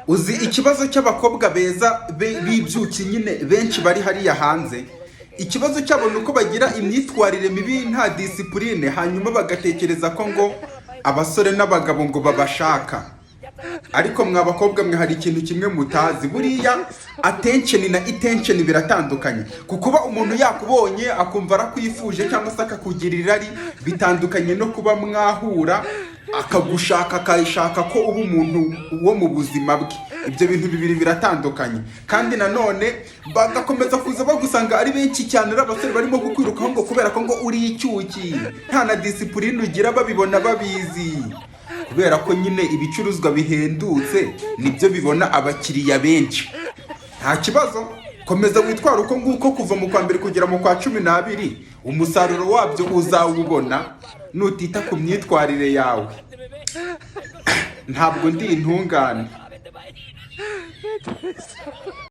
uzi ikibazo cy'abakobwa beza bibyuki nyine benshi bari hariya hanze, ikibazo cyabo ni uko bagira imyitwarire mibi nta disipurine, hanyuma bagatekereza ko ngo abasore n'abagabo ngo babashaka. Ariko mwa bakobwa mwe hari ikintu kimwe mutazi, buriya attention na intention biratandukanye. Kukuba umuntu yakubonye akumva arakwifuje cyangwa se akakugirira irari bitandukanye no kuba mwahura akagushaka akayishaka ko uba umuntu wo mu buzima bwe. Ibyo bintu bibiri biratandukanye. Kandi nanone bagakomeza kuza bagusanga ari benshi cyane abasore barimo kukwirukaho ngo kubera ko ngo uri icyuki nta na disipurine ugira, babibona babizi, kubera ko nyine ibicuruzwa bihendutse nibyo bibona abakiriya benshi. Nta kibazo, komeza witwara uko nguko kuva mu kwa mbere kugera mu kwa 12, umusaruro wabyo uzawubona nutita ku myitwarire yawe. Ntabwo ndi intungane.